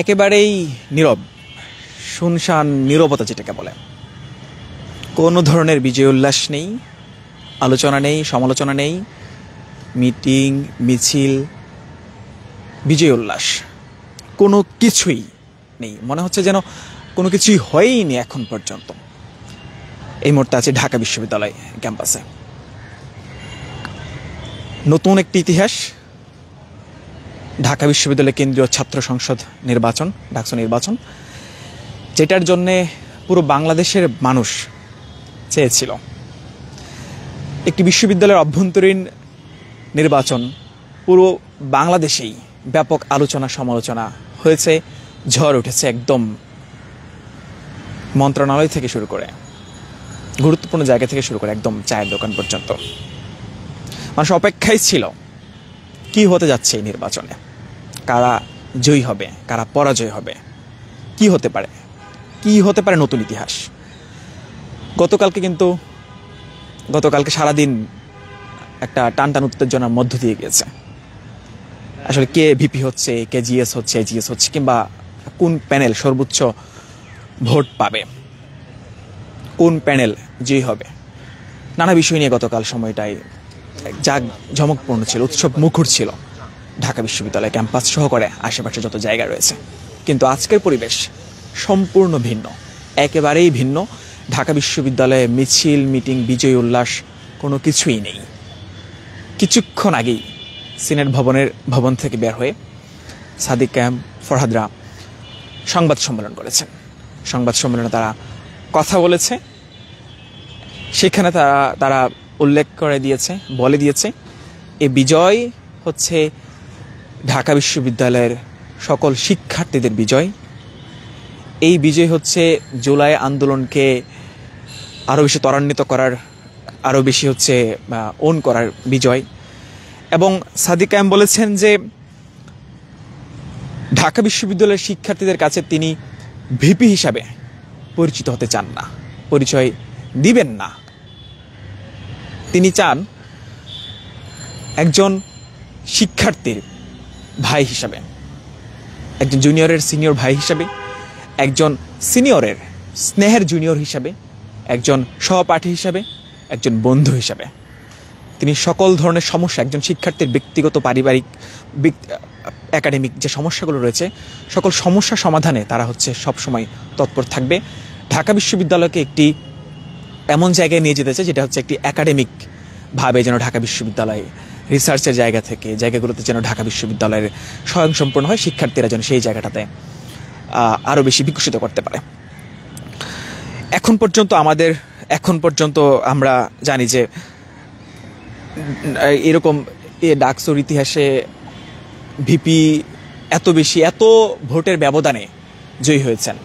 একেবারেই নীরব, শুনশান নীরবতা যেটাকে বলে। কোনো ধরনের বিজয় উল্লাস নেই, আলোচনা নেই, সমালোচনা নেই, মিটিং মিছিল, বিজয় উল্লাস কোনো কিছুই নেই। মনে হচ্ছে যেন কোনো কিছুই হয়ইনি এখন পর্যন্ত। এই মুহূর্তে আছে ঢাকা বিশ্ববিদ্যালয় ক্যাম্পাসে। নতুন একটি ইতিহাস, ঢাকা বিশ্ববিদ্যালয় কেন্দ্রীয় ছাত্র সংসদ নির্বাচন, ডাকসু নির্বাচন, যেটার জন্যে পুরো বাংলাদেশের মানুষ চেয়েছিল। একটি বিশ্ববিদ্যালয়ের অভ্যন্তরীণ নির্বাচন পুরো বাংলাদেশেই ব্যাপক আলোচনা সমালোচনা হয়েছে, ঝড় উঠেছে একদম মন্ত্রণালয় থেকে শুরু করে গুরুত্বপূর্ণ জায়গা থেকে শুরু করে একদম চায়ের দোকান পর্যন্ত। মানুষ অপেক্ষায় ছিল কি হতে যাচ্ছে এই নির্বাচনে, কারা জয়ী হবে, কারা পরাজয় হবে, কি হতে পারে নতুন ইতিহাস। গতকালকে সারাদিন একটা টানটান উত্তেজনার মধ্য দিয়ে গিয়েছে। আসলে কে ভিপি হচ্ছে, কে জিএস হচ্ছে, কিংবা কোন প্যানেল সর্বোচ্চ ভোট পাবে, কোন প্যানেল জয়ী হবে, নানা বিষয় নিয়ে গতকাল সময়টাই জমকপূর্ণ ছিল, উৎসব মুখর ছিল ঢাকা বিশ্ববিদ্যালয় ক্যাম্পাস সহকারে আশেপাশে যত জায়গা রয়েছে। কিন্তু আজকের পরিবেশ সম্পূর্ণ ভিন্ন, একেবারেই ভিন্ন। ঢাকা বিশ্ববিদ্যালয়ে মিছিল, মিটিং, বিজয় উল্লাস কোনো কিছুই নেই। কিছুক্ষণ আগেই সিনেট ভবন থেকে বের হয়ে সাদিক কায়েম, ফরহাদরা সংবাদ সম্মেলন করেছেন। সংবাদ সম্মেলনে তারা কথা বলেছে, সেখানে তারা উল্লেখ বলে দিয়েছে এ বিজয় হচ্ছে ঢাকা বিশ্ববিদ্যালয়ের সকল শিক্ষার্থীদের বিজয়। এই বিজয় হচ্ছে জুলাই আন্দোলনকে আরও বেশি ত্বরান্বিত করার, আরও বেশি হচ্ছে ওন করার বিজয়। এবং সাদিক কায়েম বলেছেন যে ঢাকা বিশ্ববিদ্যালয়ের শিক্ষার্থীদের কাছে তিনি ভিপি হিসাবে পরিচিত হতে চান না, পরিচয় দিবেন না। তিনি চান একজন শিক্ষার্থীর ভাই হিসাবে, একজন জুনিয়রের সিনিয়র ভাই হিসাবে, একজন সিনিয়রের স্নেহের জুনিয়র হিসাবে, একজন সহপাঠী হিসাবে, একজন বন্ধু হিসাবে। তিনি সকল ধরনের সমস্যা, একজন শিক্ষার্থীর ব্যক্তিগত, পারিবারিক, একাডেমিক যে সমস্যাগুলো রয়েছে, সকল সমস্যা সমাধানে তারা হচ্ছে সবসময় তৎপর থাকবে। ঢাকা বিশ্ববিদ্যালয়কে একটি এমন জায়গায় নিয়ে যেতে চায় যেটা হচ্ছে একটি একাডেমিক ভাবে যেন ঢাকা বিশ্ববিদ্যালয় রিসার্চের জায়গাগুলোতে যেন ঢাকা বিশ্ববিদ্যালয়ের স্বয়ংসম্পূর্ণ হয়, শিক্ষার্থীরা যেন সেই জায়গাটাতে আরও বেশি বিকশিত করতে পারে। এখন পর্যন্ত আমরা জানি যে এরকম ডাকসুর ইতিহাসে ভিপি এত ভোটের ব্যবধানে জয়ী হয়েছেন।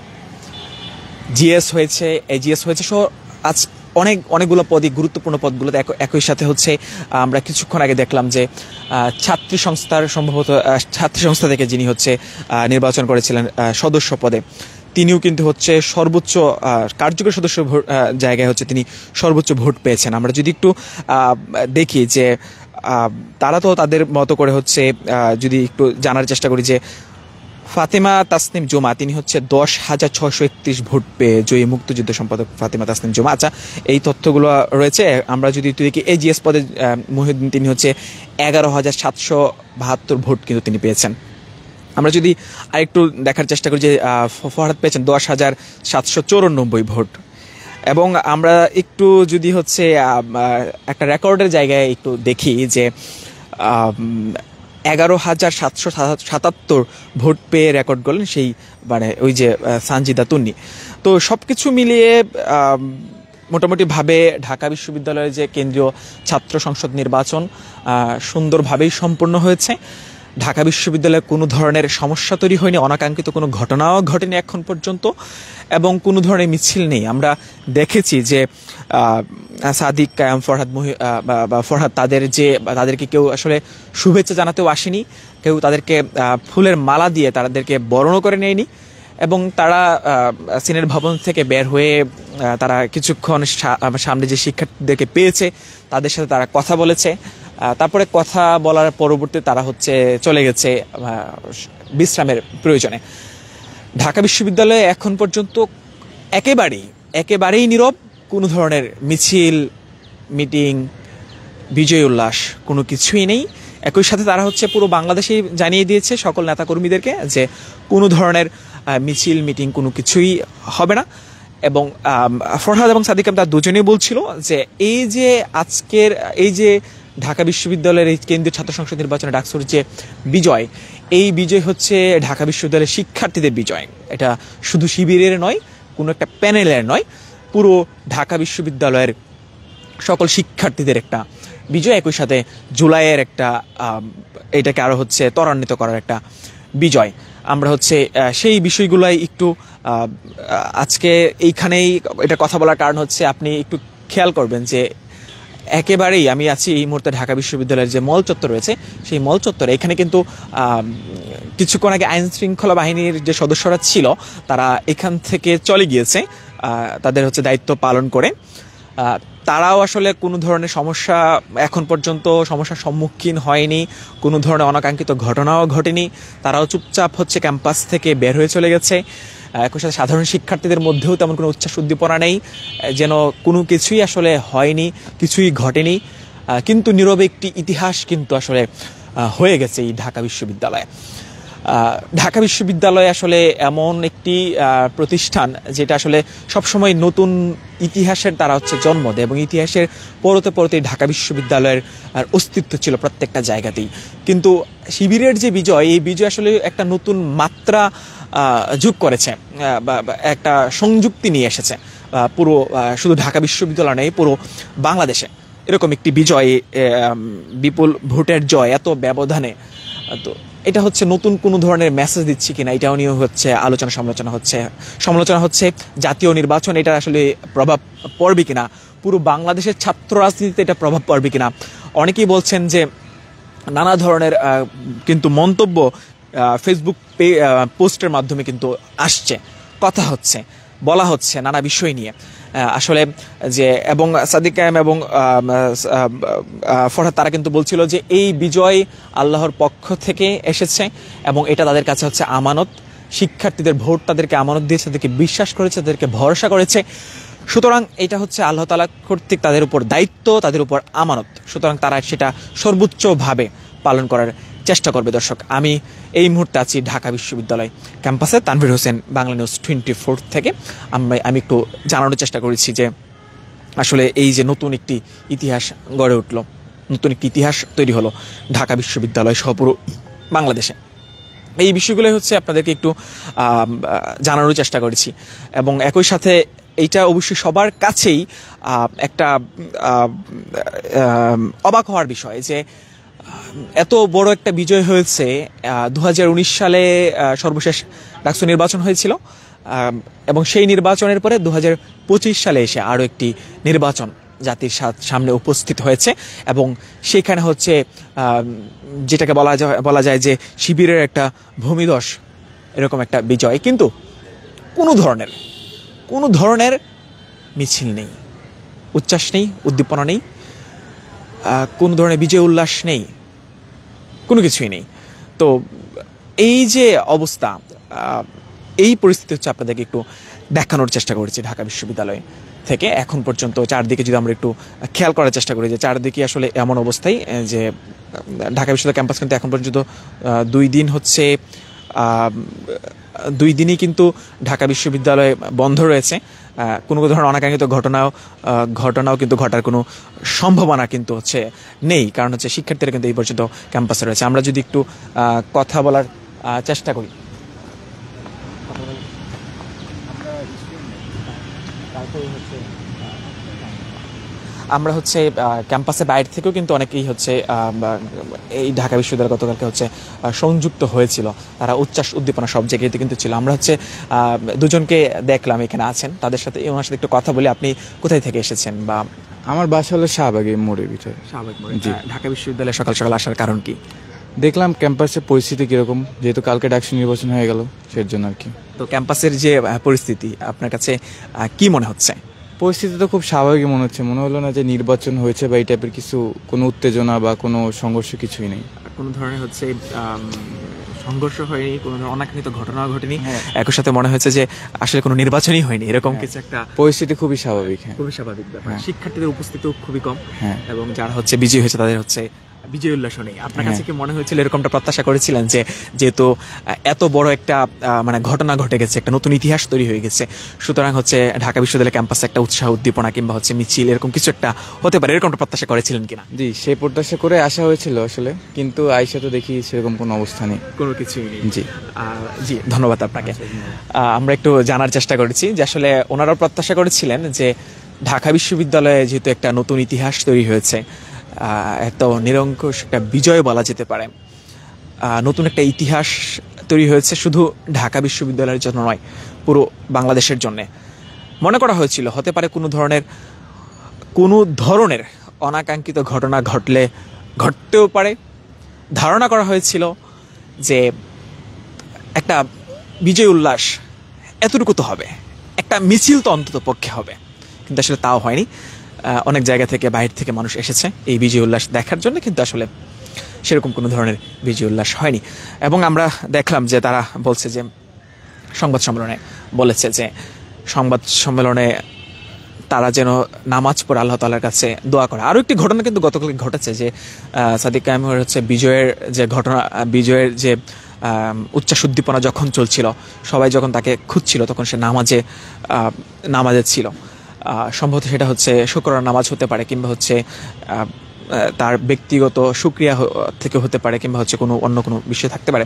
জিএস হয়েছে, এজিএস হয়েছে, আজ অনেকগুলো পদই, গুরুত্বপূর্ণ পদগুলোতে একই সাথে হচ্ছে। আমরা কিছুক্ষণ আগে দেখলাম যে ছাত্রী সংস্থা থেকে যিনি হচ্ছে নির্বাচন করেছিলেন সদস্য পদে, তিনিও কিন্তু হচ্ছে সর্বোচ্চ কার্যকর সদস্য জায়গায় হচ্ছে তিনি সর্বোচ্চ ভোট পেয়েছেন। আমরা যদি একটু দেখি যে তারা তো তাদের মতো করে হচ্ছে, যদি একটু জানার চেষ্টা করি যে ফাতেমা তাসনিম জুমা, তিনি হচ্ছে 10,631 ভোট পেয়ে জয়ী, মুক্তিযুদ্ধ সম্পাদক ফাতেমা তাসনিম জুমা। আচ্ছা, এই তথ্যগুলো রয়েছে। আমরা যদি একটু দেখি এজিএস পদে মহিউদ্দিন, তিনি হচ্ছে 11,772 ভোট কিন্তু তিনি পেয়েছেন। আমরা যদি আরেকটু দেখার চেষ্টা করি যে ফরহাদ পেয়েছেন 10,794 ভোট। এবং আমরা একটু যদি হচ্ছে একটা রেকর্ডের জায়গায় একটু দেখি যে 11,777 ভোট পেয়ে রেকর্ড করলেন সেই ওই যে সানজিদা তুন্নি। তো সব কিছু মিলিয়ে মোটামুটিভাবে ঢাকা বিশ্ববিদ্যালয়ের যে কেন্দ্রীয় ছাত্র সংসদ নির্বাচন সুন্দরভাবেই সম্পন্ন হয়েছে। ঢাকা বিশ্ববিদ্যালয়ে কোনো ধরনের সমস্যা তৈরি হয়নি, অনাকাঙ্ক্ষিত কোনো ঘটনাও ঘটেনি এখন পর্যন্ত, এবং কোনো ধরনের মিছিল নেই। আমরা দেখেছি যে সাদিক কায়েম, ফরহাদ তাদেরকে কেউ আসলে শুভেচ্ছা জানাতেও আসেনি, কেউ তাদেরকে ফুলের মালা দিয়ে তাদেরকে বরণও করে নেয়নি। এবং তারা সিনেট ভবন থেকে বের হয়ে তারা কিছুক্ষণ সামনে যে শিক্ষার্থীদেরকে পেয়েছে তাদের সাথে তারা কথা বলেছে। তারপরে কথা বলার পরবর্তীতে তারা হচ্ছে চলে গেছে বিশ্রামের প্রয়োজনে। ঢাকা বিশ্ববিদ্যালয়ে এখন পর্যন্ত একেবারেই নীরব। কোনো ধরনের মিছিল, মিটিং, বিজয় উল্লাস কোনো কিছুই নেই। একই সাথে তারা হচ্ছে পুরো বাংলাদেশেই জানিয়ে দিয়েছে সকল নেতাকর্মীদেরকে যে কোনো ধরনের মিছিল, মিটিং কোনো কিছুই হবে না। এবং ফরহাদ এবং সাদিক তারা দুজনেই বলছিল যে এই যে ঢাকা বিশ্ববিদ্যালয়ের এই কেন্দ্রীয় ছাত্র সংসদ নির্বাচনে ডাকসুর যে বিজয়, এই বিজয় হচ্ছে ঢাকা বিশ্ববিদ্যালয়ের শিক্ষার্থীদের বিজয়। এটা শুধু শিবিরের নয়, কোনো একটা প্যানেলের নয়, পুরো ঢাকা বিশ্ববিদ্যালয়ের সকল শিক্ষার্থীদের একটা বিজয়। একই সাথে জুলাইয়ের একটা এটাকে আরও হচ্ছে ত্বরান্বিত করার একটা বিজয়। আমরা হচ্ছে সেই বিষয়গুলোই একটু আজকে এইখানেই এটা কথা বলার কারণ হচ্ছে আপনি একটু খেয়াল করবেন যে একেবারেই আমি আছি এই মুহূর্তে ঢাকা বিশ্ববিদ্যালয়ের যে মল চত্বর রয়েছে, সেই মল চত্বরে এখানে কিন্তু কিছুক্ষণ আগে আইন শৃঙ্খলা বাহিনীর যে সদস্যরা ছিল তারা এখান থেকে চলে গিয়েছে তাদের হচ্ছে দায়িত্ব পালন করে। তারাও আসলে কোনো ধরনের এখন পর্যন্ত সমস্যার সম্মুখীন হয়নি, কোনো ধরনের অনাকাঙ্ক্ষিত ঘটনাও ঘটেনি। তারাও চুপচাপ হচ্ছে ক্যাম্পাস থেকে বের হয়ে চলে গেছে। একই সাথে সাধারণ শিক্ষার্থীদের মধ্যেও তেমন কোনো উচ্ছ্বাস উদ্দীপনা নেই, যেন কোনো কিছুই আসলে হয়নি, কিছুই ঘটেনি। কিন্তু নীরবে একটি ইতিহাস কিন্তু আসলে হয়ে গেছে এই ঢাকা বিশ্ববিদ্যালয়ে। ঢাকা বিশ্ববিদ্যালয় আসলে এমন একটি প্রতিষ্ঠান যেটা আসলে সবসময় নতুন ইতিহাসের তারা হচ্ছে জন্ম দেয়, এবং ইতিহাসের পরতে পরতে ঢাকা বিশ্ববিদ্যালয়ের অস্তিত্ব ছিল প্রত্যেকটা জায়গাতেই। কিন্তু শিবিরের যে বিজয়, এই বিজয় আসলে একটা নতুন মাত্রা যোগ করেছে, একটা সংযুক্তি নিয়ে এসেছে পুরো শুধু ঢাকা বিশ্ববিদ্যালয় নয়, পুরো বাংলাদেশে এরকম একটি বিজয়, বিপুল ভোটের জয় এত ব্যবধানে। তো এটা হচ্ছে নতুন কোনো ধরনের মেসেজ দিচ্ছি কিনা এটাও নিয়ে হচ্ছে সমালোচনা হচ্ছে জাতীয় নির্বাচন এটা আসলে প্রভাব পড়বে কিনা, পুরো বাংলাদেশের ছাত্র রাজনীতিতে এটা প্রভাব পড়বে কিনা। অনেকেই বলছেন যে নানা ধরনের কিন্তু মন্তব্য ফেসবুক পোস্টের মাধ্যমে কিন্তু আসছে, কথা হচ্ছে, বলা হচ্ছে নানা বিষয় নিয়ে আসলে যে, এবং সাদিক কায়েম এবং ফরহাদ তারা কিন্তু বলছিল যে এই বিজয় আল্লাহর পক্ষ থেকে এসেছে এবং এটা তাদের কাছে হচ্ছে আমানত। শিক্ষার্থীদের ভোট তাদেরকে আমানত দিয়েছে, তাদেরকে বিশ্বাস করেছে, তাদেরকে ভরসা করেছে। সুতরাং এটা হচ্ছে আল্লাহ তাআলা কর্তৃক তাদের উপর দায়িত্ব, তাদের উপর আমানত। সুতরাং তারা সেটা সর্বোচ্চভাবে পালন করার চেষ্টা করবে। দর্শক, আমি এই মুহূর্তে আছি ঢাকা বিশ্ববিদ্যালয় ক্যাম্পাসে, তানভীর হোসেন, বাংলা নিউজ 24 থেকে। আমি একটু জানানোর চেষ্টা করেছি যে আসলে এই যে নতুন একটি ইতিহাস গড়ে উঠলো, নতুন একটি ইতিহাস তৈরি হলো ঢাকা বিশ্ববিদ্যালয় সহ পুরো বাংলাদেশে, এই বিষয়গুলো হচ্ছে আপনাদেরকে একটু জানানোর চেষ্টা করেছি। এবং একই সাথে এইটা অবশ্যই সবার কাছেই একটা অবাক হওয়ার বিষয় যে এত বড় একটা বিজয় হয়েছে। 2019 সালে সর্বশেষ ডাকসু নির্বাচন হয়েছিল, এবং সেই নির্বাচনের পরে 2025 সালে এসে আরও একটি নির্বাচন জাতির সামনে উপস্থিত হয়েছে, এবং সেখানে হচ্ছে যেটাকে বলা যায় যে শিবিরের একটা ভূমিধস এরকম একটা বিজয়। কিন্তু কোনো ধরনের মিছিল নেই, উচ্ছ্বাস নেই, উদ্দীপনা নেই, কোনো ধরনের বিজয় উল্লাস নেই, কোনো কিছুই নেই। তো এই যে অবস্থা, এই পরিস্থিতি হচ্ছে আপনাদেরকে একটু দেখানোর চেষ্টা করেছি ঢাকা বিশ্ববিদ্যালয় থেকে। এখন পর্যন্ত চারদিকে যদি আমরা একটু খেয়াল করার চেষ্টা করি যে চারদিকে আসলে এমন অবস্থায় যে ঢাকা বিশ্ববিদ্যালয় ক্যাম্পাস কিন্তু এখন পর্যন্ত 2 দিন হচ্ছে, 2 দিনই কিন্তু ঢাকা বিশ্ববিদ্যালয় বন্ধ রয়েছে। কোনো ধরনের অনাকাঙ্ক্ষিত ঘটনাও কিন্তু ঘটার কোনো সম্ভাবনা কিন্তু হচ্ছে নেই, কারণ হচ্ছে শিক্ষার্থীরা কিন্তু এই পর্যন্ত ক্যাম্পাসে রয়েছে। আমরা যদি একটু কথা বলার চেষ্টা করি, আমরা হচ্ছে ক্যাম্পাসের বাইরে থেকেও কিন্তু অনেকেই হচ্ছে এই ঢাকা বিশ্ববিদ্যালয় গতকালকে হচ্ছে সংযুক্ত হয়েছিল, তারা উচ্ছ্বাস উদ্দীপনা সব জায়গাতে কিন্তু ছিল। আমরা হচ্ছে দুজনকে দেখলাম এখানে আছেন, তাদের সাথে ওনার সাথে একটু কথা বলি। আপনি কোথায় থেকে এসেছেন? বা আমার বাসা হলো শাহবাগে, মোড়ের ভিতরে। জি। ঢাকা বিশ্ববিদ্যালয়ে সকাল সকাল আসার কারণ কি? দেখলাম ক্যাম্পাসের পরিস্থিতি কিরকম, যেহেতু কালকে ডাকসু নির্বাচন হয়ে গেল, সেই জন্য আর কি। তো ক্যাম্পাসের যে পরিস্থিতি আপনার কাছে কি মনে হচ্ছে? পরিস্থিতি তো খুব স্বাভাবিক মনে হচ্ছে, মনে হলো না যে নির্বাচন হয়েছে বা এই টাইপের কিছু কোনো উত্তেজনা বা কোনো সংঘর্ষ কিছুই নেই। কোনো ধরনের হচ্ছে সংঘর্ষ হয়নি, কোনো ধরনের অনাকাঙ্ক্ষিত ঘটনা ঘটেনি, হ্যাঁ। একই সাথে মনে হয়েছে যে আসলে কোনো নির্বাচনই হয়নি, এরকম কিছু একটা পরিস্থিতি খুবই স্বাভাবিক। হ্যাঁ, খুবই স্বাভাবিক ব্যাপার। হ্যাঁ। শিক্ষার্থীদের উপস্থিতিও খুবই কম, হ্যাঁ। এবং যারা হচ্ছে বিজয়ী হয়েছে তাদের হচ্ছে বিজয় উল্লাসও নেই। আপনার কাছে হ্যাঁ। কি মনে হয়েছিল, এরকমটা প্রত্যাশা করেছিলেন যে যেহেতু এত বড় একটা মানে ঘটনা ঘটে গেছে, একটা নতুন ইতিহাস তৈরি হয়ে গেছে, সুতরাং হচ্ছে ঢাকা বিশ্ববিদ্যালয় ক্যাম্পাসে একটা উৎসাহ উদ্দীপনা কিংবা হচ্ছে মিছিল এরকম কিছু একটা হতে পারে, এরকমটা প্রত্যাশা করেছিলেন কিনা? জি, সেই প্রত্যাশা করে আসা হয়েছিল আসলে, কিন্তু আইসা তো দেখি সেরকম কোনো অবস্থা নেই। কোনো কিছুই নেই। জি। জি, ধন্যবাদ আপনাকে। আমরা একটু জানার চেষ্টা করেছি যে আসলে ওনারাও প্রত্যাশা করেছিলেন যে ঢাকা বিশ্ববিদ্যালয়ে যেহেতু একটা নতুন ইতিহাস তৈরি হয়েছে, একটা নিরঙ্কুশ একটা বিজয় বলা যেতে পারে, নতুন একটা ইতিহাস তৈরি হয়েছে শুধু ঢাকা বিশ্ববিদ্যালয়ের জন্য নয়, পুরো বাংলাদেশের জন্যে। মনে করা হয়েছিল হতে পারে কোনো ধরনের অনাকাঙ্ক্ষিত ঘটনা ঘটতেও পারে। ধারণা করা হয়েছিল যে একটা বিজয় উল্লাস এতটুকু তো হবে, একটা মিছিল তো অন্তত পক্ষে হবে, কিন্তু আসলে তাও হয়নি। অনেক জায়গা থেকে, বাইরে থেকে মানুষ এসেছে এই বিজয় উল্লাস দেখার জন্য, কিন্তু আসলে সেরকম কোনো ধরনের বিজয় উল্লাস হয়নি। এবং আমরা দেখলাম যে তারা বলছে যে সংবাদ সম্মেলনে বলেছে যে সংবাদ সম্মেলনে তারা যেন নামাজ পড়ে আল্লাহ তাআলার কাছে দোয়া করে। আরও একটি ঘটনা কিন্তু গতকাল ঘটেছে যে সাদিক কায়েমের হচ্ছে বিজয়ের যে ঘটনা, বিজয়ের যে উচ্ছ্বাস উদ্দীপনা যখন চলছিল, সবাই যখন তাকে খুঁজছিল, তখন সে নামাজে ছিল। সম্ভবত সেটা হচ্ছে শুকরানা নামাজ হতে পারে, কিংবা হচ্ছে তার ব্যক্তিগত শুকরিয়া থেকে হতে পারে, কিংবা হচ্ছে অন্য কোনো বিষয় থাকতে পারে।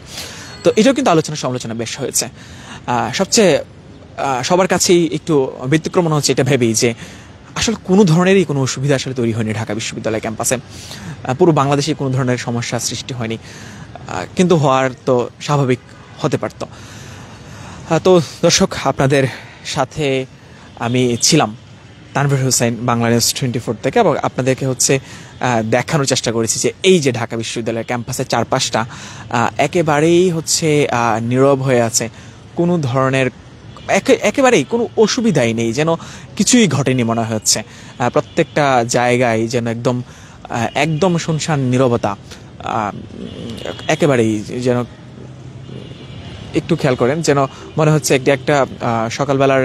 তো এটাও কিন্তু আলোচনা সমালোচনা বেশ হয়েছে। সবচেয়ে সবার কাছেই একটু ব্যতিক্রম মনে হচ্ছে এটা ভেবেই যে আসলে কোনো ধরনেরই কোনো অসুবিধা আসলে তৈরি হয়নি ঢাকা বিশ্ববিদ্যালয় ক্যাম্পাসে, পুরো বাংলাদেশে কোনো ধরনের সমস্যা সৃষ্টি হয়নি, কিন্তু হওয়ার তো স্বাভাবিক হতে পারত। তো দর্শক, আপনাদের সাথে আমি ছিলাম তানভীর হোসেন, বাংলা নিউজ 24 থেকে, এবং আপনাদেরকে হচ্ছে দেখানোর চেষ্টা করেছি যে এই যে ঢাকা বিশ্ববিদ্যালয়ের ক্যাম্পাসের চারপাশটা একেবারেই হচ্ছে নীরব হয়ে আছে, কোনো ধরনের একেবারেই কোনো অসুবিধাই নেই, যেন কিছুই ঘটেনি মনে হচ্ছে। প্রত্যেকটা জায়গায় যেন একদম শুনশান নীরবতা, একেবারেই যেন একটু খেয়াল করেন, যেন মনে হচ্ছে একটা সকালবেলার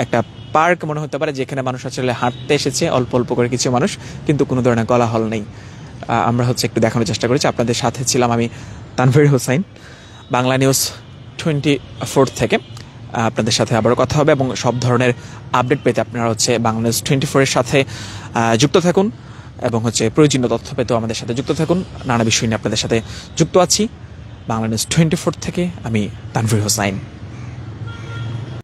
একটা পার্ক মনে হতে পারে, যেখানে মানুষ আসলে হাঁটতে এসেছে অল্প অল্প করে কিছু মানুষ, কিন্তু কোনো ধরনের কোলাহল নেই। আমরা হচ্ছে একটু দেখানোর চেষ্টা করেছি। আপনাদের সাথে ছিলাম আমি তানভীর হোসেন, বাংলা নিউজ 24 থেকে। আপনাদের সাথে আবারও কথা হবে, এবং সব ধরনের আপডেট পেতে আপনারা হচ্ছে বাংলা নিউজ 24-এর সাথে যুক্ত থাকুন, এবং হচ্ছে প্রয়োজনীয় তথ্য পেতেও আমাদের সাথে যুক্ত থাকুন। নানা বিষয় নিয়ে আপনাদের সাথে যুক্ত আছি। বাংলা নিউজ 24 থেকে আমি তানভীর হোসেন।